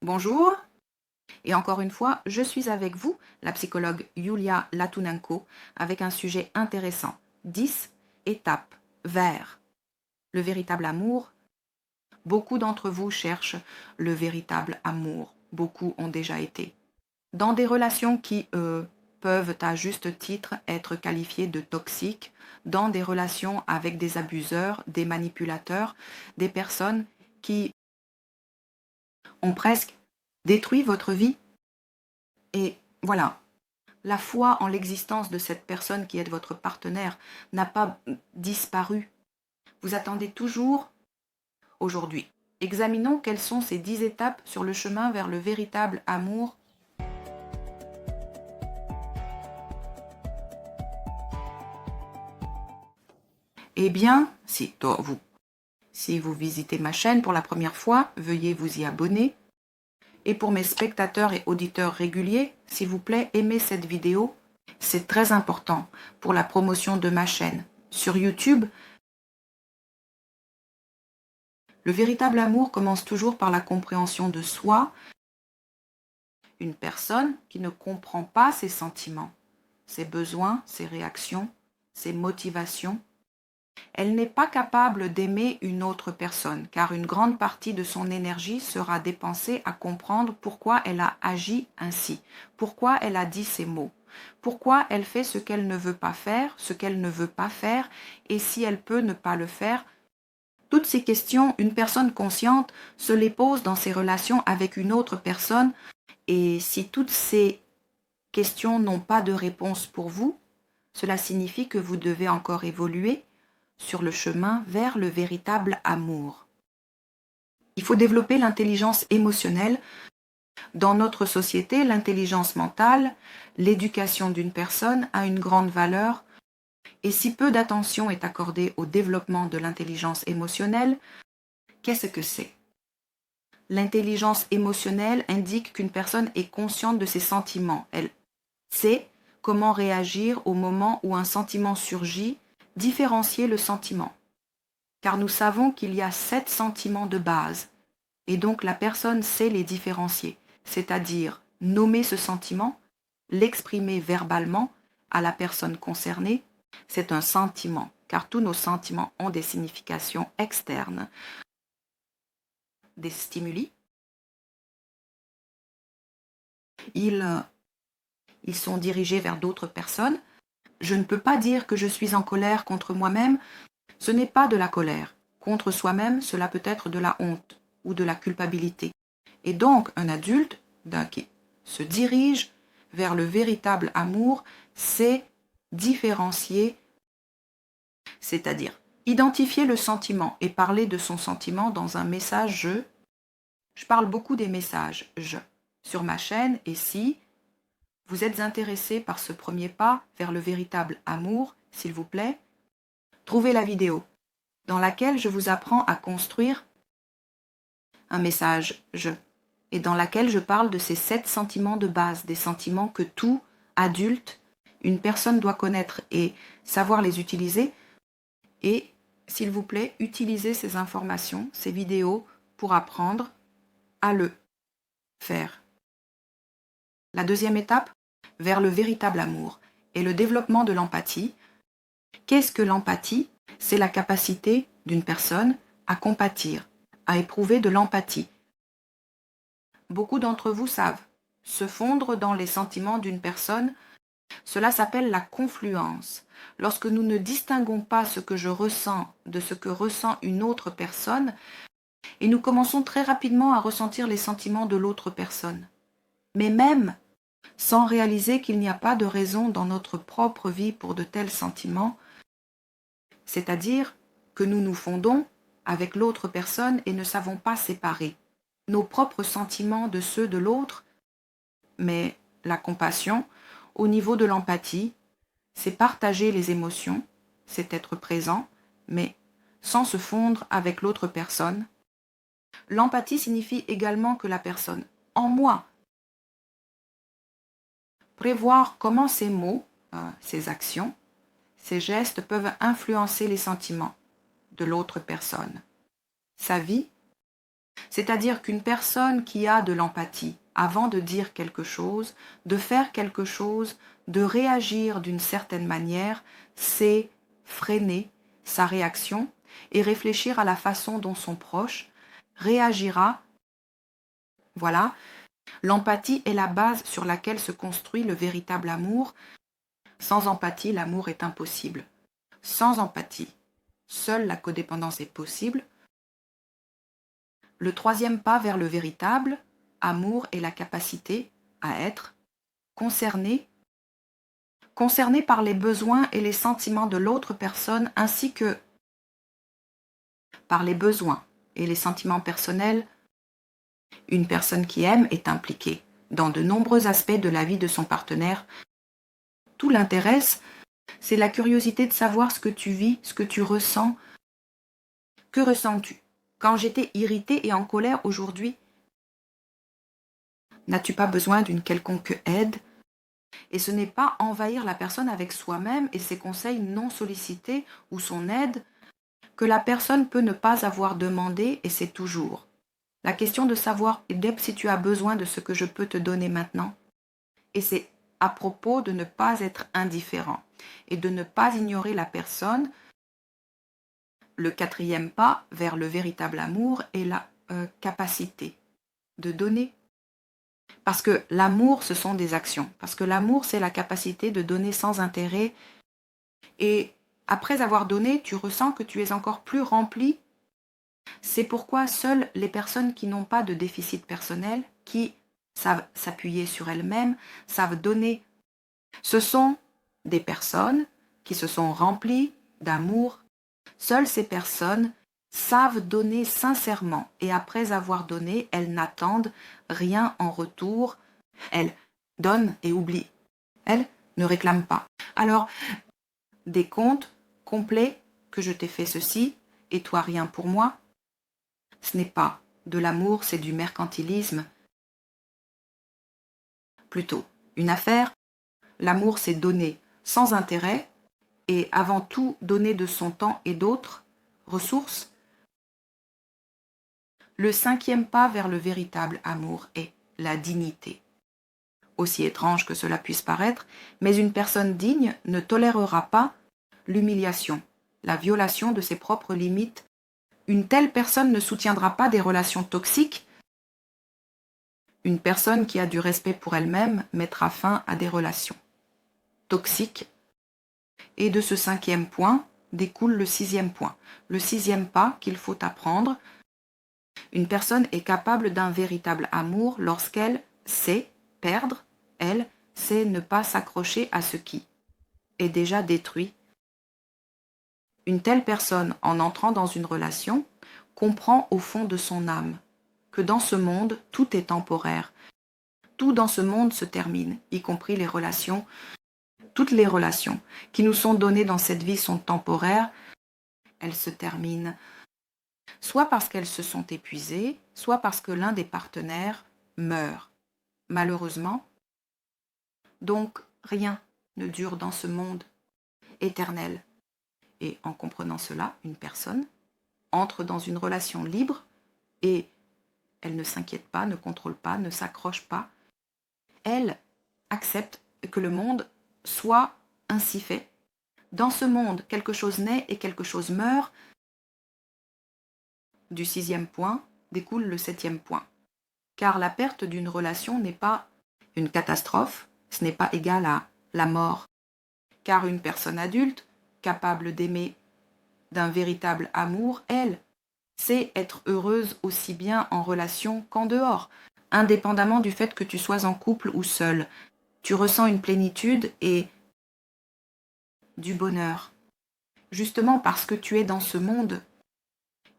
Bonjour, et encore une fois, je suis avec vous, la psychologue Yulia Latunenko, avec un sujet intéressant. 10 étapes vers le véritable amour. Beaucoup d'entre vous cherchent le véritable amour. Beaucoup ont déjà été dans des relations qui, peuvent à juste titre être qualifiées de toxiques, dans des relations avec des abuseurs, des manipulateurs, des personnes qui ont presque détruit votre vie. Et voilà, la foi en l'existence de cette personne qui est votre partenaire n'a pas disparu. Vous attendez toujours aujourd'hui. Examinons quelles sont ces 10 étapes sur le chemin vers le véritable amour. Eh bien, si vous visitez ma chaîne pour la première fois, veuillez vous y abonner. Et pour mes spectateurs et auditeurs réguliers, s'il vous plaît, aimez cette vidéo. C'est très important pour la promotion de ma chaîne. Sur YouTube, le véritable amour commence toujours par la compréhension de soi. Une personne qui ne comprend pas ses sentiments, ses besoins, ses réactions, ses motivations, elle n'est pas capable d'aimer une autre personne, car une grande partie de son énergie sera dépensée à comprendre pourquoi elle a agi ainsi, pourquoi elle a dit ces mots, pourquoi elle fait ce qu'elle ne veut pas faire, ce qu'elle ne veut pas faire, et si elle peut ne pas le faire. Toutes ces questions, une personne consciente se les pose dans ses relations avec une autre personne, et si toutes ces questions n'ont pas de réponse pour vous, cela signifie que vous devez encore évoluer sur le chemin vers le véritable amour. Il faut développer l'intelligence émotionnelle. Dans notre société, l'intelligence mentale, l'éducation d'une personne a une grande valeur, et si peu d'attention est accordée au développement de l'intelligence émotionnelle, qu'est-ce que c'est? L'intelligence émotionnelle indique qu'une personne est consciente de ses sentiments. Elle sait comment réagir au moment où un sentiment surgit, différencier le sentiment. Car nous savons qu'il y a 7 sentiments de base, et donc la personne sait les différencier, c'est-à-dire nommer ce sentiment, l'exprimer verbalement à la personne concernée. C'est un sentiment, car tous nos sentiments ont des significations externes, des stimuli. Ils sont dirigés vers d'autres personnes. Je ne peux pas dire que je suis en colère contre moi-même. Ce n'est pas de la colère. Contre soi-même, cela peut être de la honte ou de la culpabilité. Et donc, un adulte qui se dirige vers le véritable amour, c'est différencier, c'est-à-dire identifier le sentiment et parler de son sentiment dans un message je. Je parle beaucoup des messages je sur ma chaîne, et si vous êtes intéressé par ce premier pas vers le véritable amour, s'il vous plaît, trouvez la vidéo dans laquelle je vous apprends à construire un message je, et dans laquelle je parle de ces 7 sentiments de base, des sentiments que tout adulte, une personne doit connaître et savoir les utiliser. Et s'il vous plaît, utilisez ces informations, ces vidéos pour apprendre à le faire. La deuxième étape vers le véritable amour est le développement de l'empathie. Qu'est-ce que l'empathie? C'est la capacité d'une personne à compatir, à éprouver de l'empathie. Beaucoup d'entre vous savent se fondre dans les sentiments d'une personne. Cela s'appelle la confluence. Lorsque nous ne distinguons pas ce que je ressens de ce que ressent une autre personne, et nous commençons très rapidement à ressentir les sentiments de l'autre personne. Mais même sans réaliser qu'il n'y a pas de raison dans notre propre vie pour de tels sentiments, c'est-à-dire que nous nous fondons avec l'autre personne et ne savons pas séparer nos propres sentiments de ceux de l'autre. Mais la compassion, au niveau de l'empathie, c'est partager les émotions, c'est être présent, mais sans se fondre avec l'autre personne. L'empathie signifie également que la personne, en moi, prévoir comment ces mots, ces actions, ces gestes peuvent influencer les sentiments de l'autre personne, sa vie C'est-à-dire qu'une personne qui a de l'empathie, avant de dire quelque chose, de faire quelque chose, de réagir d'une certaine manière, c'est freiner sa réaction et réfléchir à la façon dont son proche réagira. Voilà, l'empathie est la base sur laquelle se construit le véritable amour. Sans empathie, l'amour est impossible. Sans empathie, seule la codépendance est possible. Le troisième pas vers le véritable amour est la capacité à être concerné, concerné par les besoins et les sentiments de l'autre personne ainsi que par les besoins et les sentiments personnels. Une personne qui aime est impliquée dans de nombreux aspects de la vie de son partenaire. Tout l'intéresse, c'est la curiosité de savoir ce que tu vis, ce que tu ressens. Que ressens-tu? Quand j'étais irritée et en colère aujourd'hui, n'as-tu pas besoin d'une quelconque aide? Et ce n'est pas envahir la personne avec soi-même et ses conseils non sollicités ou son aide que la personne peut ne pas avoir demandé, et c'est toujours la question de savoir, Deb, si tu as besoin de ce que je peux te donner maintenant. Et c'est à propos de ne pas être indifférent et de ne pas ignorer la personne. Le quatrième pas vers le véritable amour est la capacité de donner. Parce que l'amour, ce sont des actions. Parce que l'amour, c'est la capacité de donner sans intérêt. Et après avoir donné, tu ressens que tu es encore plus rempli. C'est pourquoi seules les personnes qui n'ont pas de déficit personnel, qui savent s'appuyer sur elles-mêmes, savent donner. Ce sont des personnes qui se sont remplies d'amour. Seules ces personnes savent donner sincèrement et après avoir donné, elles n'attendent rien en retour. Elles donnent et oublient. Elles ne réclament pas. Alors, des comptes complets que je t'ai fait ceci et toi rien pour moi, ce n'est pas de l'amour, c'est du mercantilisme. Plutôt, une affaire, l'amour c'est donner sans intérêt et avant tout donner de son temps et d'autres ressources. Le cinquième pas vers le véritable amour est la dignité. Aussi étrange que cela puisse paraître, mais une personne digne ne tolérera pas l'humiliation, la violation de ses propres limites. Une telle personne ne soutiendra pas des relations toxiques. Une personne qui a du respect pour elle-même mettra fin à des relations toxiques. Et de ce cinquième point découle le sixième point. Le sixième pas qu'il faut apprendre. Une personne est capable d'un véritable amour lorsqu'elle sait perdre, elle sait ne pas s'accrocher à ce qui est déjà détruit. Une telle personne, en entrant dans une relation, comprend au fond de son âme que dans ce monde, tout est temporaire. Tout dans ce monde se termine, y compris les relations. Toutes les relations qui nous sont données dans cette vie sont temporaires. Elles se terminent soit parce qu'elles se sont épuisées, soit parce que l'un des partenaires meurt. Malheureusement, donc rien ne dure dans ce monde éternel. Et en comprenant cela, une personne entre dans une relation libre et elle ne s'inquiète pas, ne contrôle pas, ne s'accroche pas. Elle accepte que le monde soit ainsi fait. Dans ce monde, quelque chose naît et quelque chose meurt. Du sixième point découle le septième point. Car la perte d'une relation n'est pas une catastrophe, ce n'est pas égal à la mort. Car une personne adulte, capable d'aimer d'un véritable amour, elle sait être heureuse aussi bien en relation qu'en dehors, indépendamment du fait que tu sois en couple ou seul. Tu ressens une plénitude et du bonheur. Justement parce que tu es dans ce monde.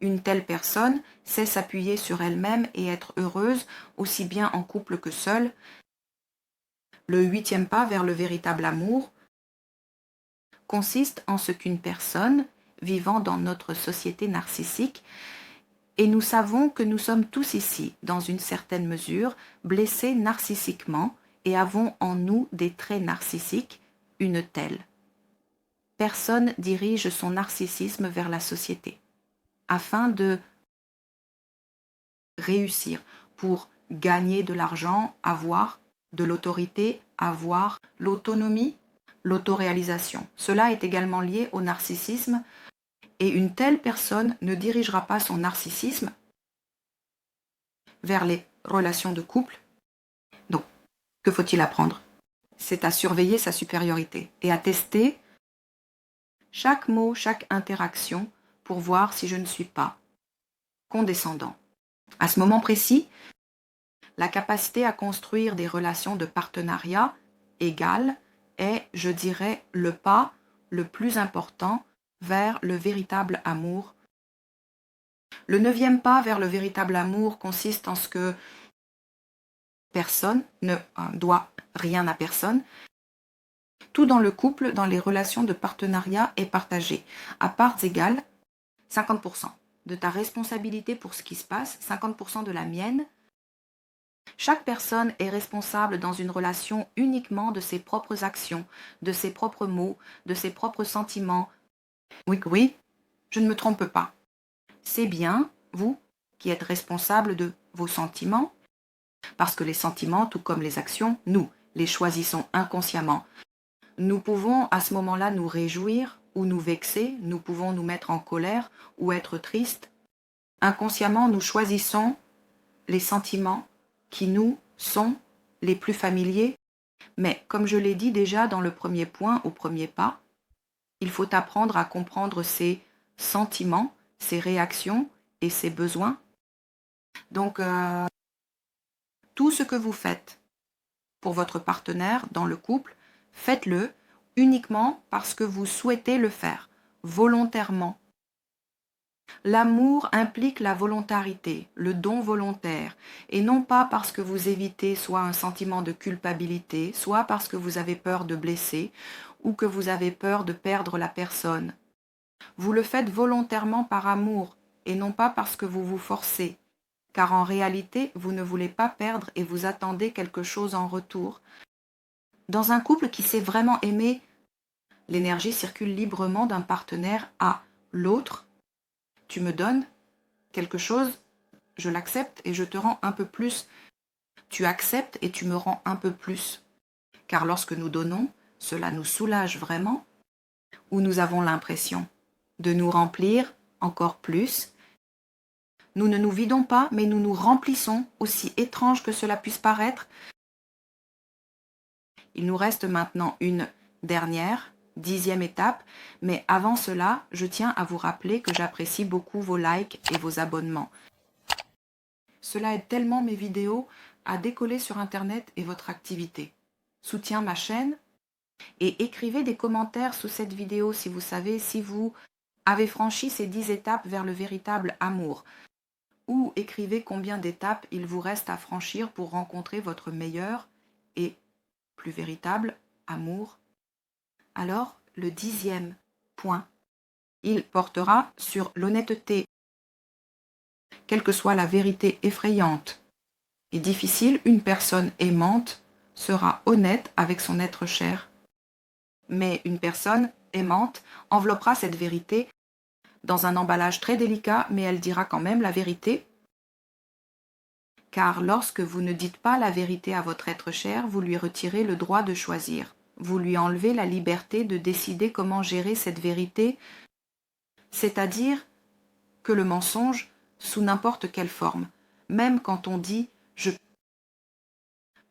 Une telle personne sait s'appuyer sur elle-même et être heureuse aussi bien en couple que seule. Le huitième pas vers le véritable amour consiste en ce qu'une personne vivant dans notre société narcissique, et nous savons que nous sommes tous ici, dans une certaine mesure, blessés narcissiquement et avons en nous des traits narcissiques, une telle personne dirige son narcissisme vers la société, afin de réussir, pour gagner de l'argent, avoir de l'autorité, avoir l'autonomie, l'autoréalisation. Cela est également lié au narcissisme et une telle personne ne dirigera pas son narcissisme vers les relations de couple. Donc, que faut-il apprendre? C'est à surveiller sa supériorité et à tester chaque mot, chaque interaction pour voir si je ne suis pas condescendant. À ce moment précis, la capacité à construire des relations de partenariat égales est, je dirais, le pas le plus important vers le véritable amour. Le 9e pas vers le véritable amour consiste en ce que personne ne doit rien à personne. Tout dans le couple, dans les relations de partenariat est partagé. À parts égales, 50% de ta responsabilité pour ce qui se passe, 50% de la mienne. Chaque personne est responsable dans une relation uniquement de ses propres actions, de ses propres mots, de ses propres sentiments. Oui, je ne me trompe pas. C'est bien, vous, qui êtes responsable de vos sentiments, parce que les sentiments, tout comme les actions, nous les choisissons inconsciemment. Nous pouvons à ce moment-là nous réjouir ou nous vexer, nous pouvons nous mettre en colère ou être tristes. Inconsciemment, nous choisissons les sentiments qui nous sont les plus familiers. Mais comme je l'ai dit déjà dans le premier point, au premier pas, il faut apprendre à comprendre ses sentiments, ses réactions et ses besoins. Donc, tout ce que vous faites pour votre partenaire dans le couple, faites-le uniquement parce que vous souhaitez le faire, volontairement. L'amour implique la volontarité, le don volontaire, et non pas parce que vous évitez soit un sentiment de culpabilité, soit parce que vous avez peur de blesser, ou que vous avez peur de perdre la personne. Vous le faites volontairement par amour, et non pas parce que vous vous forcez, car en réalité, vous ne voulez pas perdre et vous attendez quelque chose en retour. Dans un couple qui s'est vraiment aimé, l'énergie circule librement d'un partenaire à l'autre. Tu me donnes quelque chose, je l'accepte et je te rends un peu plus. Tu acceptes et tu me rends un peu plus. Car lorsque nous donnons, cela nous soulage vraiment, ou nous avons l'impression de nous remplir encore plus. Nous ne nous vidons pas, mais nous nous remplissons, aussi étrange que cela puisse paraître. Il nous reste maintenant une dernière, 10e étape, mais avant cela, je tiens à vous rappeler que j'apprécie beaucoup vos likes et vos abonnements. Cela aide tellement mes vidéos à décoller sur Internet et votre activité. Soutiens ma chaîne et écrivez des commentaires sous cette vidéo si vous savez si vous avez franchi ces 10 étapes vers le véritable amour. Ou écrivez combien d'étapes il vous reste à franchir pour rencontrer votre meilleur et plus véritable amour. Alors, le 10e point, il portera sur l'honnêteté. Quelle que soit la vérité effrayante et difficile, une personne aimante sera honnête avec son être cher. Mais une personne aimante enveloppera cette vérité dans un emballage très délicat, mais elle dira quand même la vérité. Car lorsque vous ne dites pas la vérité à votre être cher, vous lui retirez le droit de choisir. Vous lui enlevez la liberté de décider comment gérer cette vérité, c'est-à-dire que le mensonge, sous n'importe quelle forme, même quand on dit « je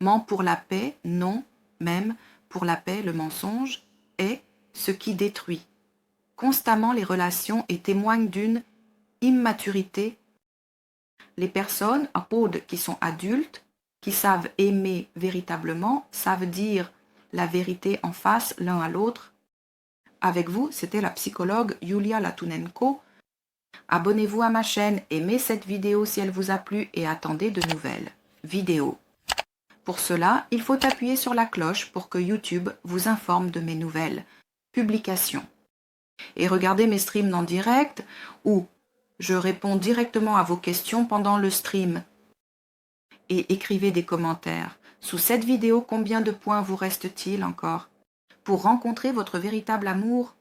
mens pour la paix », non, même pour la paix, le mensonge est ce qui détruit constamment les relations et témoigne d'une immaturité. Les personnes qui sont adultes, qui savent aimer véritablement, savent dire la vérité en face l'un à l'autre. Avec vous, c'était la psychologue Yulia Latunenko. Abonnez-vous à ma chaîne, aimez cette vidéo si elle vous a plu et attendez de nouvelles vidéos. Pour cela, il faut appuyer sur la cloche pour que YouTube vous informe de mes nouvelles publications. Et regardez mes streams en direct où je réponds directement à vos questions pendant le stream. Et écrivez des commentaires. Sous cette vidéo, combien de points vous reste-t-il encore pour rencontrer votre véritable amour?